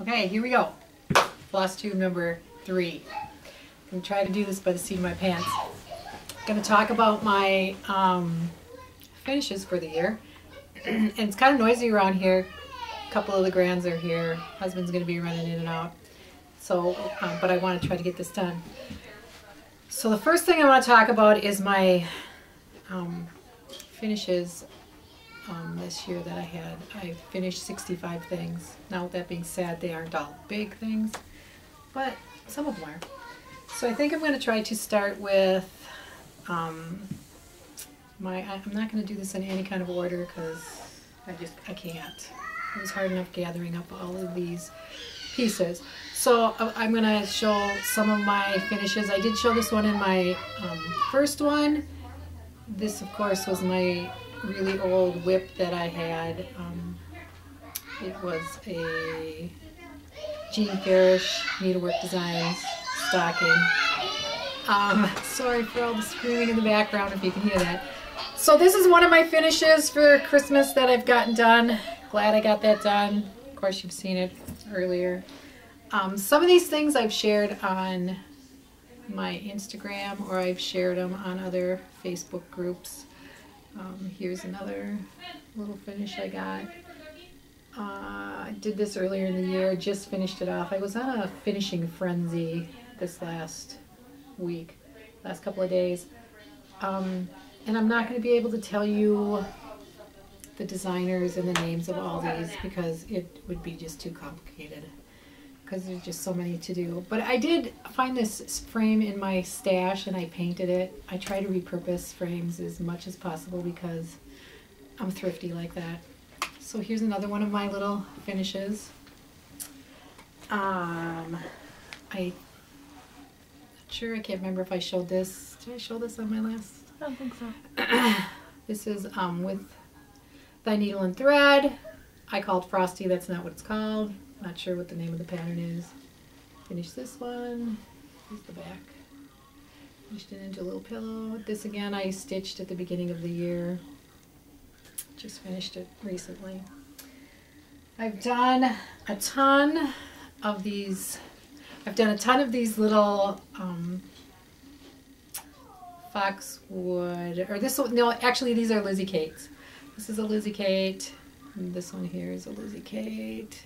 Okay, here we go. FlossTube number 3. I'm going to try to do this by the seat of my pants. I'm going to talk about my finishes for the year. And it's kind of noisy around here. A couple of the grands are here. Husband's going to be running in and out. So, but I want to try to get this done. So the first thing I want to talk about is my finishes this year that I had. I finished 65 things. Now with that being said, they aren't all big things, but some of them are. So I think I'm going to try to start with I'm not going to do this in any kind of order because I can't. It was hard enough gathering up all of these pieces. So I'm going to show some of my finishes. I did show this one in my first one. This, of course, was my really old whip that I had. It was a Jean Farish Needlework Designs stocking. Sorry for all the screaming in the background if you can hear that. So this is one of my finishes for Christmas that I've gotten done. Glad I got that done. Of course, you've seen it earlier. Some of these things I've shared on my Instagram, or I've shared them on other Facebook groups. Here's another little finish I got. I did this earlier in the year, just finished it off. I was on a finishing frenzy this last week, last couple of days. And I'm not going to be able to tell you the designers and the names of all these because it would be just too complicated, because there's just so many to do. But I did find this frame in my stash and I painted it. I try to repurpose frames as much as possible because I'm thrifty like that. So here's another one of my little finishes. I'm not sure, I can't remember if I showed this. Did I show this on my last? I don't think so. This is with Thy Needle and Thread. I called Frosty, that's not what it's called. Not sure what the name of the pattern is. Finish this one. Here's the back. Finished it into a little pillow. This again I stitched at the beginning of the year. Just finished it recently. I've done a ton of these. I've done a ton of these little Foxwood, or this one, no, actually these are Lizzie Kates. This is a Lizzie Kate, and this one here is a Lizzie Kate.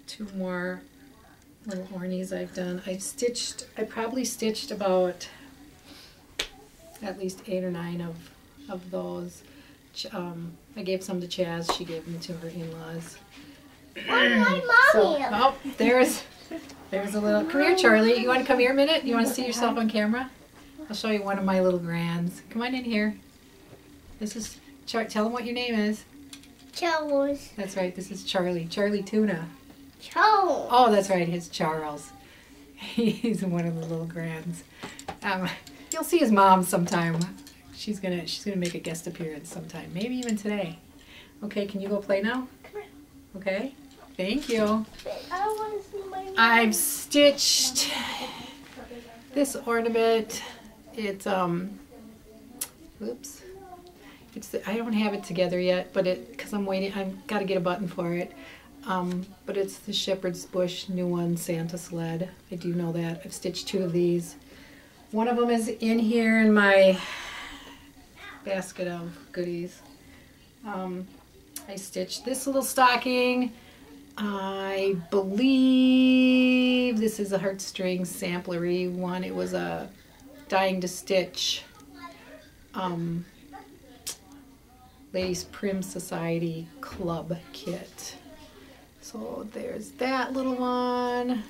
Two more little ornies I've done. I probably stitched about at least 8 or 9 of those. I gave some to Chaz, she gave them to her in-laws. So, oh, there's a little, come here Charlie, you want to come here a minute? You want to see yourself on camera? I'll show you one of my little grands. Come on in here. This is, tell them what your name is. Charles. That's right, this is Charlie. Charlie Tuna. Charles. Oh, that's right, his Charles. He's one of the little grands. You'll see his mom sometime. She's gonna make a guest appearance sometime, maybe even today. Okay, can you go play now? Okay, thank you. I want to see my mom. I've stitched this ornament. It's oops. I don't have it together yet, but because I'm waiting. I've got to get a button for it. But it's the Shepherd's Bush new one, Santa Sled. I do know that. I've stitched 2 of these. One of them is in here in my basket of goodies. I stitched this little stocking. I believe this is a heartstring samplery one. It was a Dying to Stitch Ladies Prim Society Club kit. So there's that little one.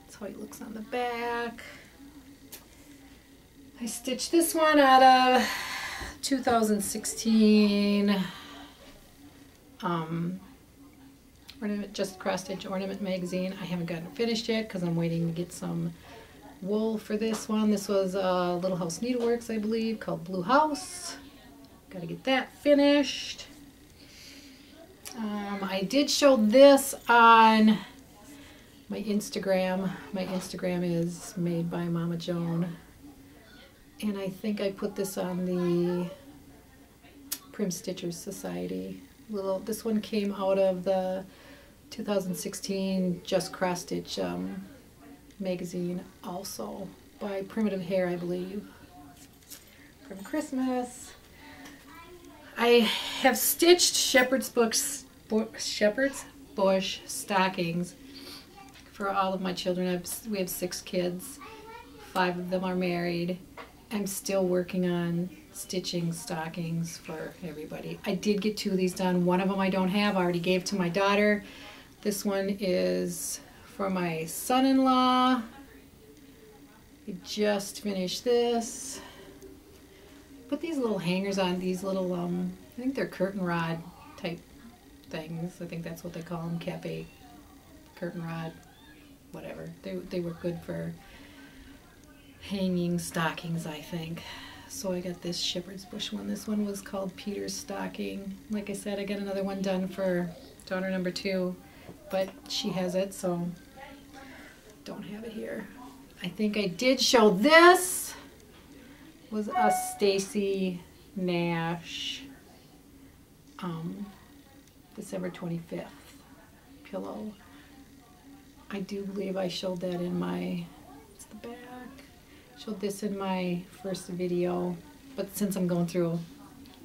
That's how he looks on the back. I stitched this one out of 2016 Ornament, Just Cross Stitch Ornament magazine. I haven't gotten it finished yet because I'm waiting to get some wool for this one. This was Little House Needleworks, I believe, called Blue House. Got to get that finished. I did show this on my Instagram. My Instagram is Made by Mama Joan. And I think I put this on the Prim Stitchers Society This one came out of the 2016 Just Cross Stitch magazine, also by Primitive Hair, I believe. From Christmas. I have stitched shepherd's bush stockings for all of my children. We have 6 kids. 5 of them are married. I'm still working on stitching stockings for everybody. I did get 2 of these done. One of them I don't have. I already gave to my daughter. This one is for my son-in-law. I just finished this. Put these little hangers on, these little, I think they're curtain rod type things. I think that's what they call them, cafe curtain rod, whatever. They were good for hanging stockings, I think. So I got this shepherd's bush one. This one was called Peter's stocking. Like I said, I got another one done for daughter number 2, but she has it, so don't have it here. I think I did show this. Was a Stacy Nash December 25th pillow. I do believe I showed that in my, it's the back. Showed this in my first video, but since I'm going through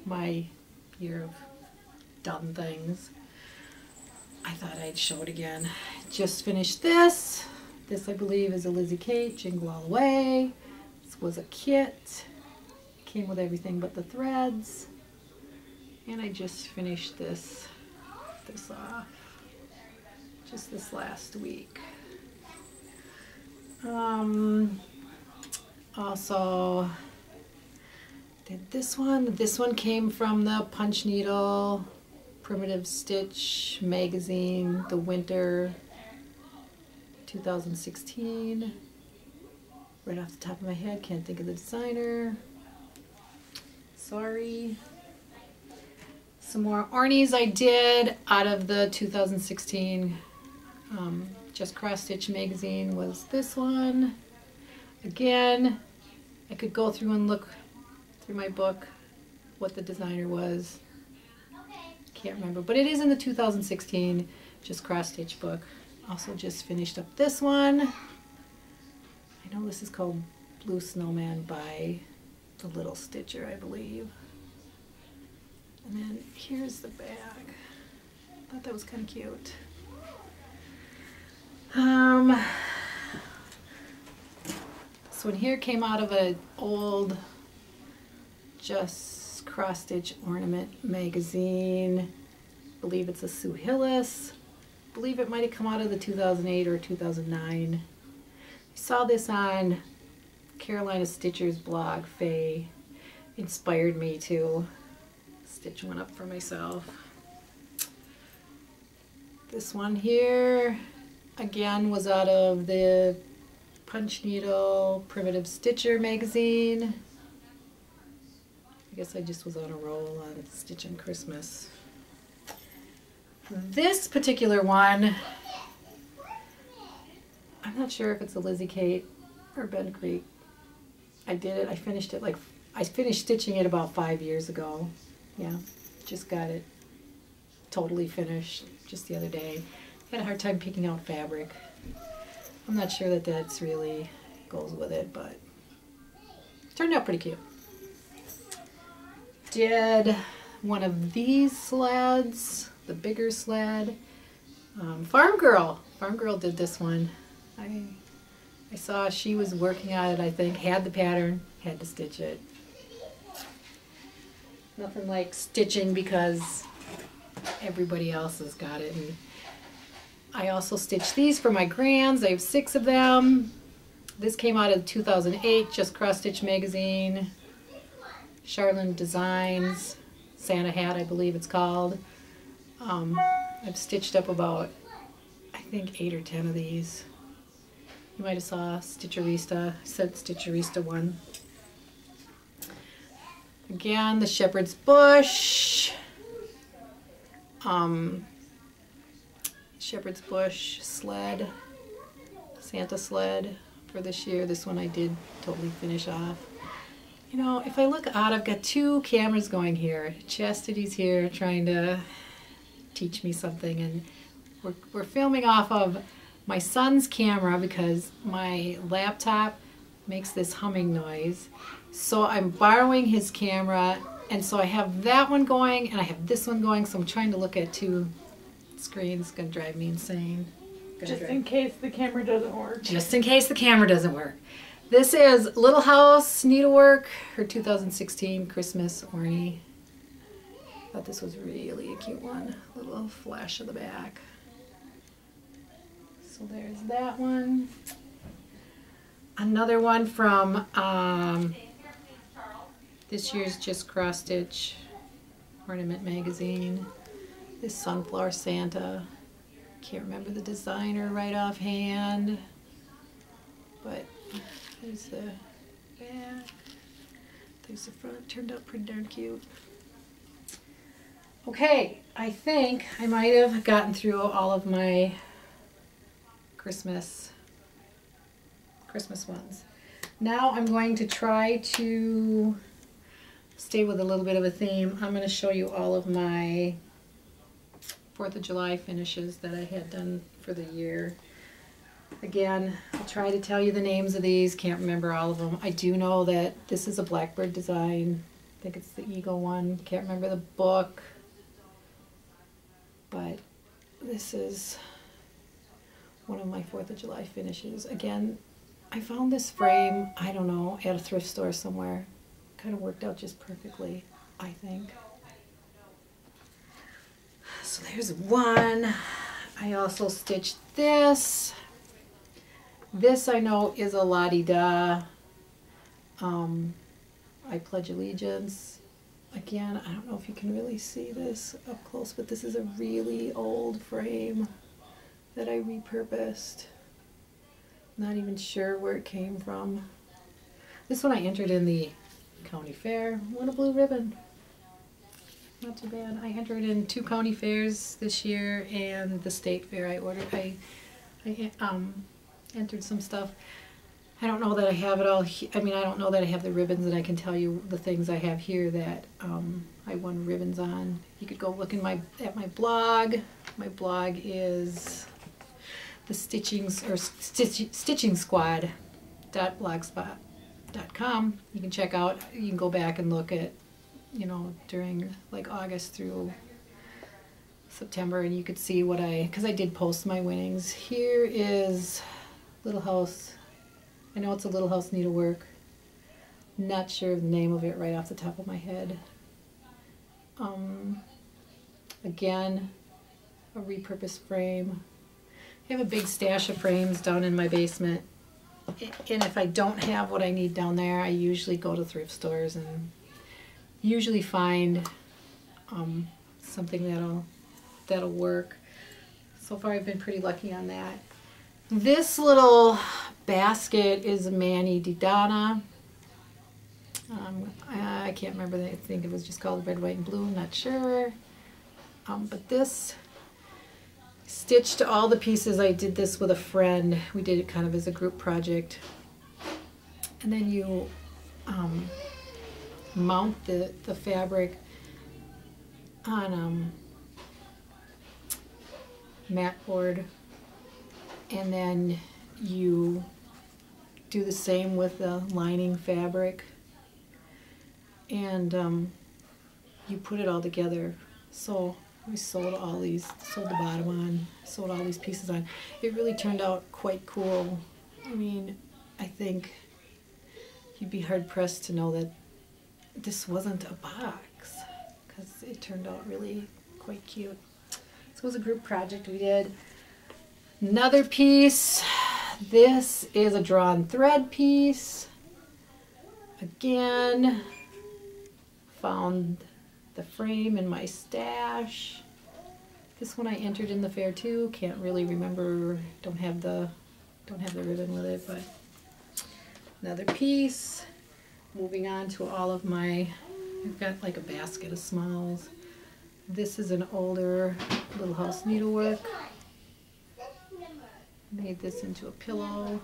my year of done things, I thought I'd show it again. Just finished this. This I believe is a Lizzie Kate, Jingle All the Way. This was a kit. Came with everything but the threads. And I just finished this off just this last week. Also did this one. This one came from the Punch Needle Primitive Stitch magazine, the winter 2016. Right off the top of my head, can't think of the designer. Sorry. Some more ornies I did out of the 2016 Just Cross Stitch magazine was this one. Again, I could go through and look through my book what the designer was. Can't remember, but it is in the 2016 Just Cross Stitch book. Also just finished up this one. I know this is called Blue Snowman by the Little Stitcher, I believe. And then here's the bag. I thought that was kind of cute. This one here came out of an old Just Cross Stitch Ornament magazine. I believe it's a Sue Hillis. I believe it might have come out of the 2008 or 2009. I saw this on Carolina Stitcher's blog. Faye inspired me to stitch one up for myself. This one here again was out of the Punch Needle Primitive Stitcher magazine. I guess I just was on a roll on stitching Christmas. This particular one, I'm not sure if it's a Lizzie Kate or Ben Creek. I did it, I finished stitching it about 5 years ago. Yeah, just got it totally finished just the other day. Had a hard time picking out fabric. I'm not sure that that's really goes with it, but it turned out pretty cute. Did one of these sleds, the bigger sled. Farm Girl did this one. I saw she was working on it, I think, had the pattern, had to stitch it. Nothing like stitching because everybody else has got it. And I also stitched these for my grands. I have 6 of them. This came out of 2008, Just Cross Stitch magazine. Charlene Designs, Santa Hat, I believe it's called. I've stitched up about, I think, 8 or 10 of these. You might have saw Stitcherista, I said Stitcherista one. Again, the Shepherd's Bush. Shepherd's Bush sled, Santa sled for this year. This one I did totally finish off. You know, if I look out, I've got 2 cameras going here. Chastity's here trying to teach me something. And we're filming off of my son's camera because my laptop makes this humming noise. So I'm borrowing his camera, and so I have that one going and I have this one going, so I'm trying to look at two screens. It's gonna drive me insane. Just in case the camera doesn't work. Just in case the camera doesn't work. This is Little House Needlework, her 2016 Christmas ornament. Thought this was really a cute one. A little flash of the back. So there's that one. Another one from this year's Just Cross Stitch Ornament Magazine. This Sunflower Santa. Can't remember the designer right offhand, but there's the back, there's the front. Turned out pretty darn cute. Okay, I think I might have gotten through all of my Christmas ones. Now I'm going to try to stay with a little bit of a theme. I'm going to show you all of my 4th of July finishes that I had done for the year. Again, I'll try to tell you the names of these. Can't remember all of them. I do know that this is a blackbird design. I think it's the eagle one. Can't remember the book. But this is one of my 4th of July finishes. Again, I found this frame, I don't know, at a thrift store somewhere. Kind of worked out just perfectly, I think. So there's one. I also stitched this. This I know is a la-di-da. I Pledge Allegiance. Again, I don't know if you can really see this up close, but this is a really old frame that I repurposed. Not even sure where it came from. This one I entered in the county fair. Won a blue ribbon. Not too bad. I entered in 2 county fairs this year and the state fair. I entered some stuff. I don't know that I have it all. I mean, I don't know that I have the ribbons, and I can tell you the things I have here that I won ribbons on. You could go look at my blog. My blog is the Stitching Squad.blogspot.com. You can check out. You can go back and look at, you know, during like August through September, and you could see what because I did post my winnings. Here is Little House. I know it's a Little House Needlework. Not sure of the name of it right off the top of my head. Again, a repurposed frame. I have a big stash of frames down in my basement. And if I don't have what I need down there, I usually go to thrift stores and usually find something that'll work. So far I've been pretty lucky on that. This little basket is a Mani Di Donna. I can't remember. I think it was just called Red, White, and Blue. I'm not sure. But this stitched all the pieces. I did this with a friend. We did it kind of as a group project. And then you mount the fabric on mat board, and then you do the same with the lining fabric, and you put it all together. So we sewed the bottom on, sewed all these pieces on. It really turned out quite cool. I mean, I think you'd be hard pressed to know that this wasn't a box, because it turned out really quite cute. So it was a group project we did. Another piece, this is a drawn thread piece. Again, found the frame in my stash. This one I entered in the fair too. Can't really remember, don't have the ribbon with it, but another piece. Moving on to all of my, I've got like a basket of smalls. This is an older Little House Needlework. Made this into a pillow.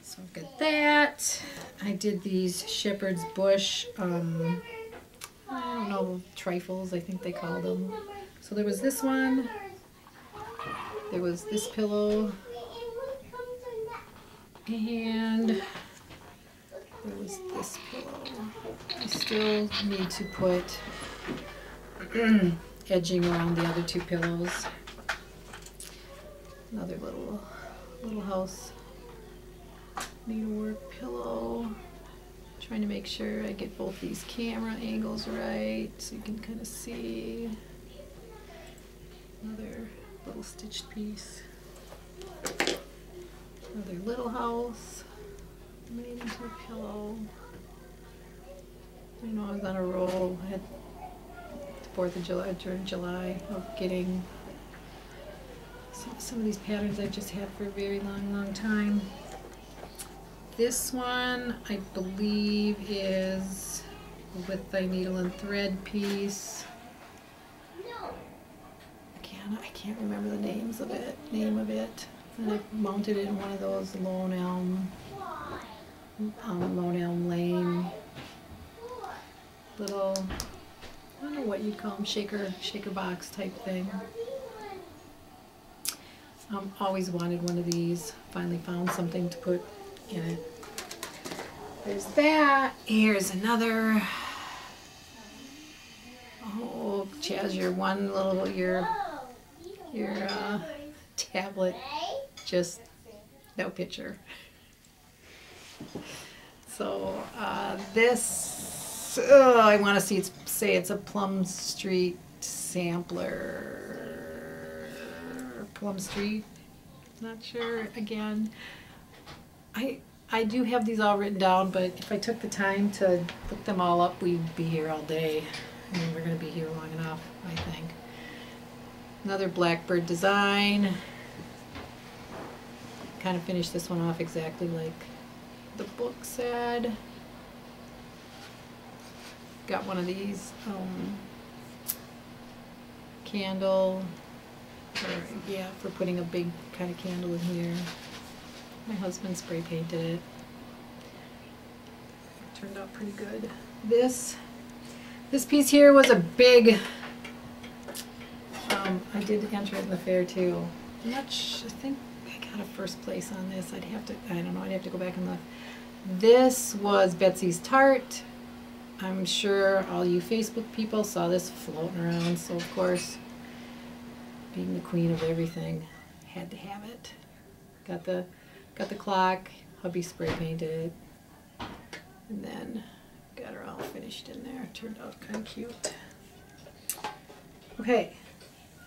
So I've got that. I did these Shepherd's Bush I don't know, trifles, I think they called them. So there was this one, there was this pillow, and there was this pillow. I still need to put edging around the other two pillows. Another little house needlework pillow. Trying to make sure I get both these camera angles right so you can kind of see. Another little stitched piece. Another little house made into a pillow. I know I was on a roll at the 4th of July, during July, of getting some of these patterns I've just had for a very long time. This one, I believe, is with the needle and thread piece. I can't remember the name of it. And I mounted it in one of those Lone Elm Lane little, I don't know what you'd call them, shaker box type thing. Always wanted one of these. Finally found something to put in it. There's that. Here's another. Oh, Chaz, your tablet, just no picture. So this, I want to say it's a Plum Street sampler. Plum Street, not sure. Again, I do have these all written down, but if I took the time to look them all up, we'd be here all day. I mean, we're going to be here long enough, I think. Another Blackbird design. Kind of finished this one off exactly like the book said. Got one of these candle, for putting a big kind of candle in here. My husband spray painted it. Turned out pretty good. This piece here was a big, I did enter it in the fair too. I think I got a first place on this. I'd have to go back and look. This was Betsy's Tart. I'm sure all you Facebook people saw this floating around, so of course, being the queen of everything, had to have it. Got the clock, hubby spray painted it, and then got her all finished in there. Turned out kind of cute. Okay,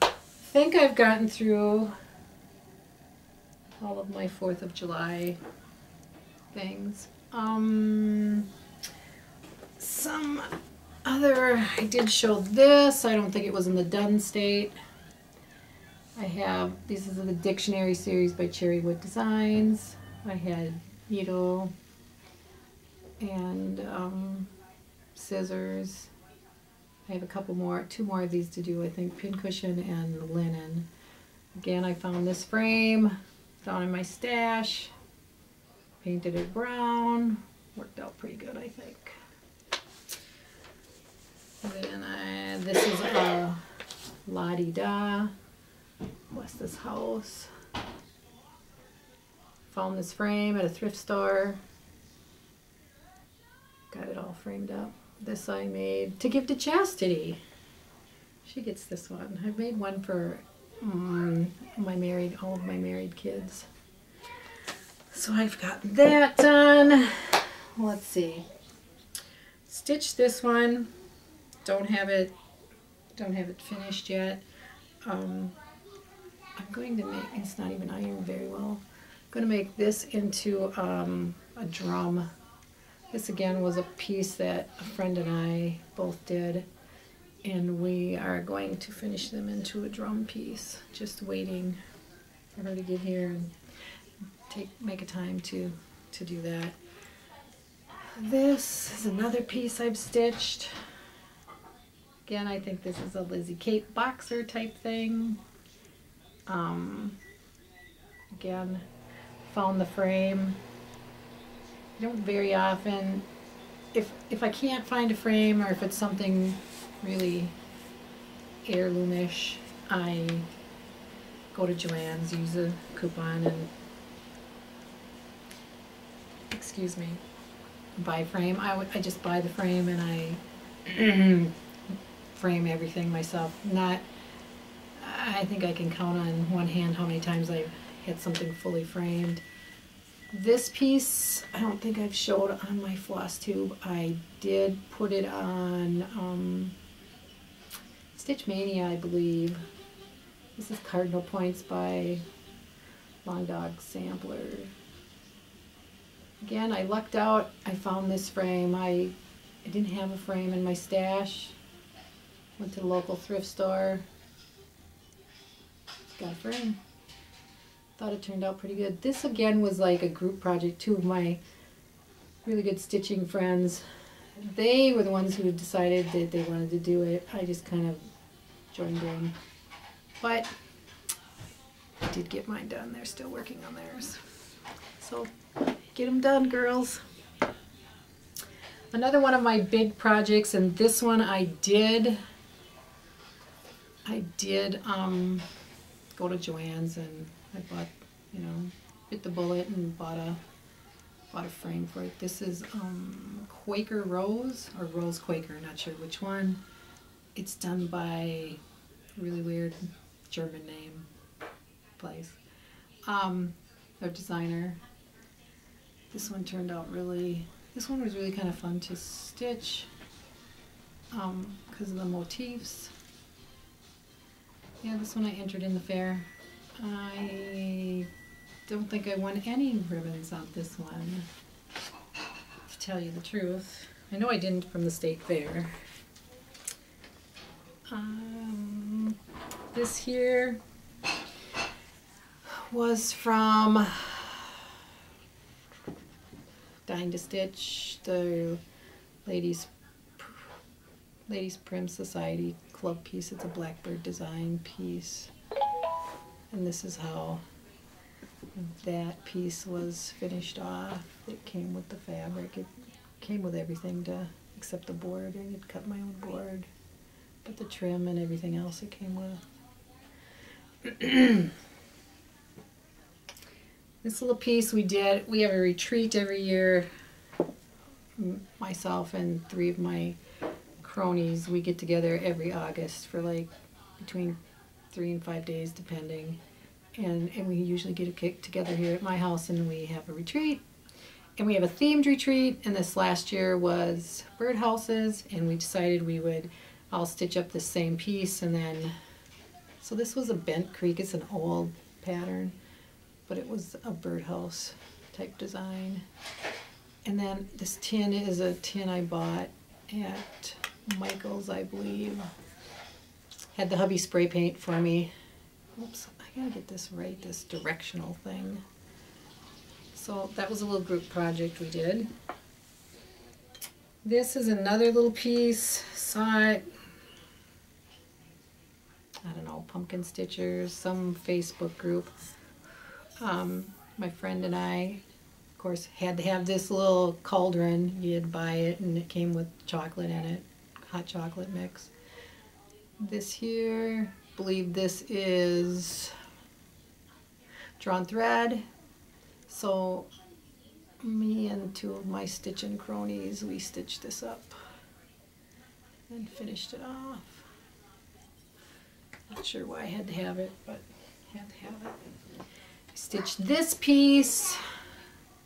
I think I've gotten through all of my 4th of July things. Some other, I did show this. I don't think it was in the done state. I have, this is the dictionary series by Cherrywood Designs. I had needle and scissors. I have a couple more, 2 more of these to do, I think, pincushion and linen. Again, I found this frame down in my stash, painted it brown, worked out pretty good, I think. And then this is a La-Di-Da. What's this house? Found this frame at a thrift store. Got it all framed up. This I made to give to Chastity. She gets this one. I've made one for all of my married kids. So I've got that done. Let's see. Stitched this one. Don't have it finished yet. I'm going to make, it's not even ironed very well. I'm going to make this into a drum. This again was a piece that a friend and I both did, and we are going to finish them into a drum piece. Just waiting for her to get here and make a time to do that. This is another piece I've stitched. Again, I think this is a Lizzie Kate boxer type thing. Again, found the frame. I don't very often if I can't find a frame, or if it's something really heirloomish, I go to Joann's, use a coupon, and excuse me, buy a frame. I just buy the frame and I frame everything myself. I think I can count on one hand how many times I've had something fully framed. This piece, I don't think I've showed on my FlossTube. I did put it on Stitch Mania, I believe. This is Cardinal Points by Long Dog Sampler. Again, I lucked out. I found this frame. I didn't have a frame in my stash. Went to the local thrift store. Got a frame. Thought it turned out pretty good. This again was like a group project. Two of my really good stitching friends, they were the ones who decided that they wanted to do it. I just kind of joined in. But I did get mine done. They're still working on theirs. So get them done, girls. Another one of my big projects, and this one I did go to Joann's and I bought, bit the bullet and bought a frame for it. This is Quaker Rose, or Rose Quaker, not sure which one. It's done by a really weird German name place. Their designer. This one turned out this one was really kind of fun to stitch because of the motifs. Yeah, this one I entered in the fair. I don't think I won any ribbons on this one, to tell you the truth. I know I didn't from the state fair. This here was from Dying to Stitch, the Ladies Prim Society club piece. It's a blackbird design piece. And this is how that piece was finished off. It came with the fabric. It came with everything except the board. I had cut my own board. But the trim and everything else it came with. This little piece we have a retreat every year. Myself and 3 of my cronies, we get together every August for like between 3 and 5 days depending. And we usually get together here at my house and we have a retreat. And we have a themed retreat, and this last year was birdhouses, and we decided we would all stitch up the same piece. And then, so this was a Bent Creek. It's an old pattern, but it was a birdhouse type design. And then this tin is a tin I bought at Michael's, I believe. Had the hubby spray paint for me. Oops, I gotta get this right, this directional thing. So that was a little group project we did. This is another little piece. Saw it, I don't know, Pumpkin Stitchers, some Facebook group. My friend and I, of course, had to have this little cauldron. You had to buy it, and it came with chocolate in it, hot chocolate mix. This here, I believe this is drawn thread. So me and 2 of my stitching cronies, we stitched this up and finished it off. Not sure why I had to have it, but had to have it. I stitched this piece.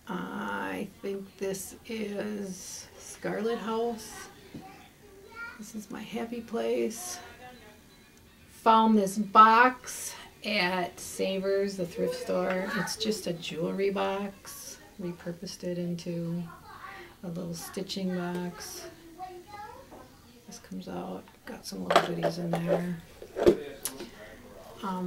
I think this is Scarlet House. This is my happy place. Found this box at Savers, the thrift store. It's just a jewelry box. Repurposed it into a little stitching box. This comes out. Got some little goodies in there. I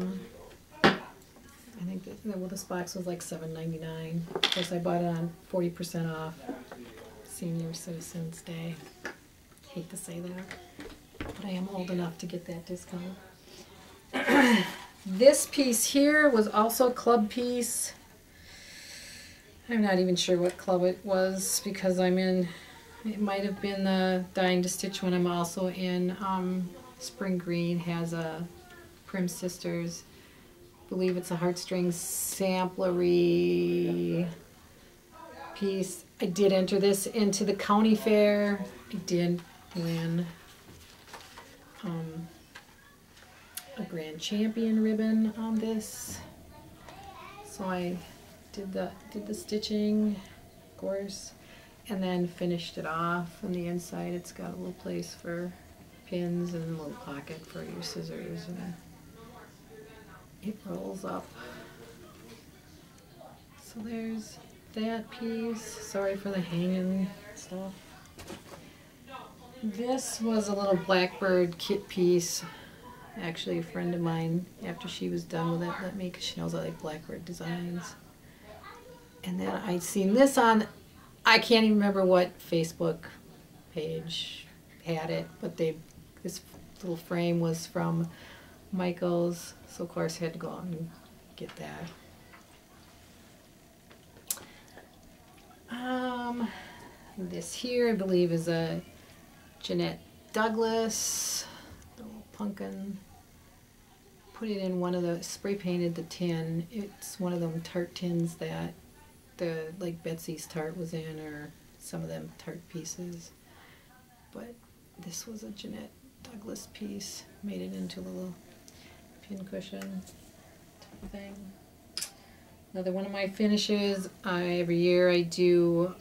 think that this box was like $7.99. Of course, I bought it on 40% off Senior Citizens Day. Hate to say that, but I am old enough to get that discount. This piece here was also a club piece. I'm not even sure what club it was because I'm in It might have been the Dying to Stitch one. I'm also in Spring Green has a Prim Sisters. I believe it's a heartstrings samplery piece. I did enter this into the county fair. I did win a grand champion ribbon on this. So I did the stitching, of course, and then finished it off. On the inside, it's got a little place for pins and a little pocket for your scissors, and it rolls up. So there's that piece. Sorry for the hanging stuff. This was a little blackbird kit piece. Actually, a friend of mine, after she was done with it, let me, because she knows I like blackbird designs. And then I'd seen this on, I can't even remember what Facebook page had it, but this little frame was from Michael's, so of course I had to go out and get that. This here I believe is a Jeanette Douglas, the little pumpkin. Put it in one of the, spray painted the tin. It's one of them tart tins that like Betsy's tart was in, or some of them tart pieces. But this was a Jeanette Douglas piece. Made it into a little pin cushion type thing. Another one of my finishes, every year I do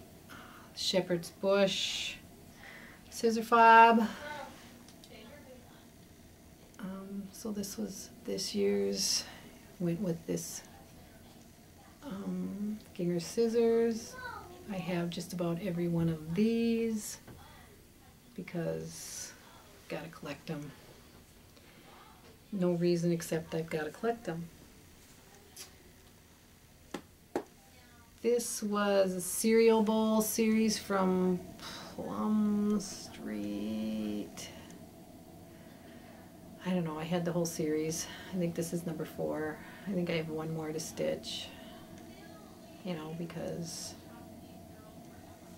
Shepherd's Bush scissor fob. So this was this year's, went with this Ginger scissors. I have just about every one of these because I've got to collect them. No reason except I've got to collect them. This was a cereal bowl series from Plum Street. I don't know, I had the whole series. I think this is number 4. I think I have one more to stitch, you know, because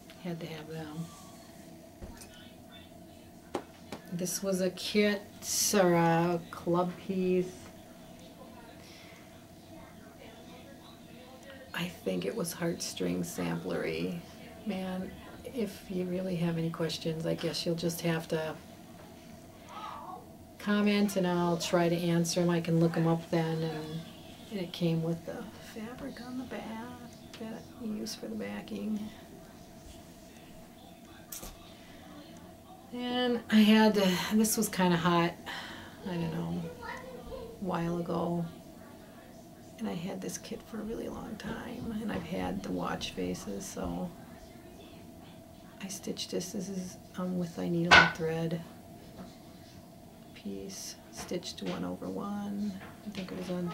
I had to have them. This was a kit or a club piece. I think it was heartstring samplery. Man, if you really have any questions, I guess you'll just have to comment and I'll try to answer them. I can look them up then, and it came with the fabric on the back that you use for the backing. And I had to, this was kind of hot, I don't know, a while ago. And I had this kit for a really long time, and I've had the watch faces, so I stitched this. This is with a needle and thread piece, stitched 1/1. I think it was on,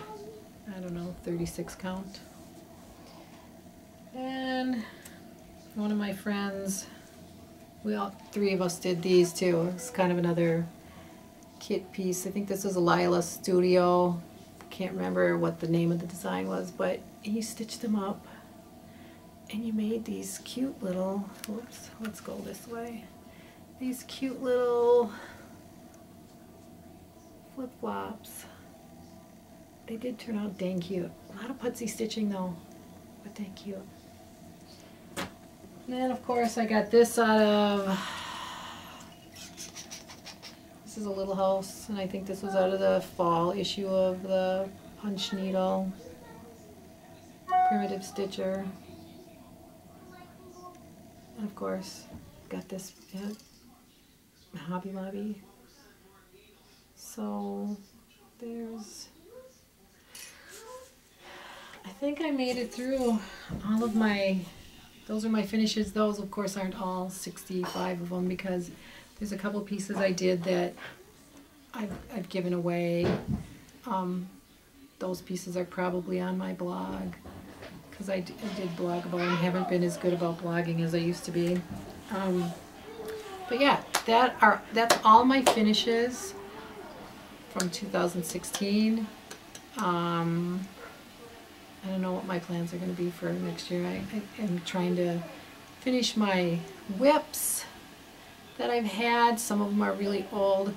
I don't know, 36 count. And one of my friends, three of us did these too. It's kind of another kit piece. I think this was a Lila Studio. Can't remember what the name of the design was, but you stitched them up and you made these cute little, whoops, let's go this way, these cute little flip-flops. They did turn out dang cute. A lot of putsy stitching though, but dang cute. And then of course I got this out of, this is a little house, and I think this was out of the fall issue of the Punch Needle Primitive Stitcher. And of course, got this at Hobby Lobby. So there's, I think I made it through all of my, those are my finishes. Those of course aren't all 65 of them, because there's a couple pieces I did that I've given away. Those pieces are probably on my blog, because I did blog about them. I haven't been as good about blogging as I used to be. But yeah, that's all my finishes from 2016. I don't know what my plans are going to be for next year. I am trying to finish my whips that I've had. Some of them are really old.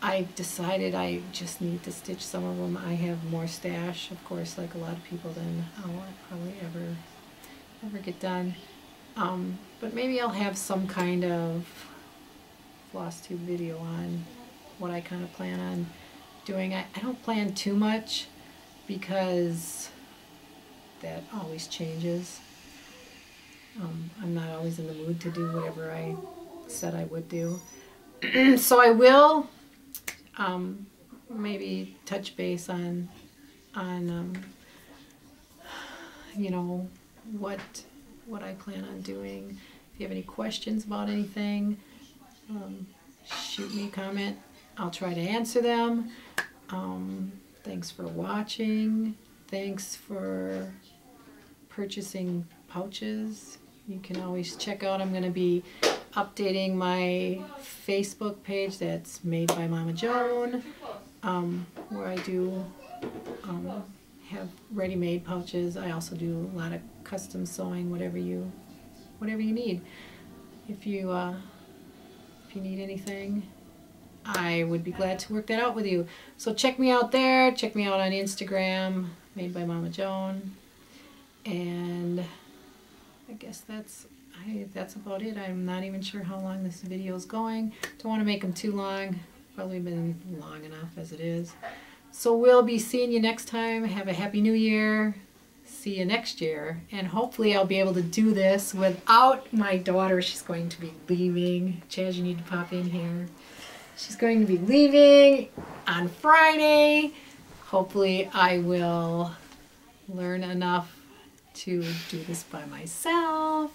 I decided I just need to stitch some of them. I have more stash, of course, like a lot of people, than I'll probably ever get done. But maybe I'll have some kind of FlossTube video on what I kind of plan on doing. I don't plan too much because that always changes. I'm not always in the mood to do whatever I said I would do. So I will maybe touch base on you know, what I plan on doing. If you have any questions about anything, shoot me a comment. I'll try to answer them. Thanks for watching. Thanks for purchasing pouches. You can always check out, I'm going to be updating my Facebook page that's Made by Mama Joan, where I do have ready-made pouches. I also do a lot of custom sewing, whatever you need. If you need anything, I would be glad to work that out with you. So check me out there. Check me out on Instagram, Made by Mama Joan. And I guess that's about it. I'm not even sure how long this video is going. Don't want to make them too long. Probably been long enough as it is. So we'll be seeing you next time. Have a happy new year. See you next year. And hopefully I'll be able to do this without my daughter. She's going to be leaving. Chaz, you need to pop in here. She's going to be leaving on Friday. Hopefully I will learn enough to do this by myself.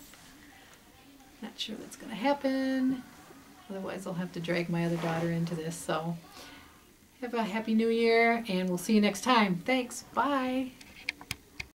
Not sure that's going to happen. Otherwise I'll have to drag my other daughter into this. So have a happy new year and we'll see you next time. Thanks. Bye.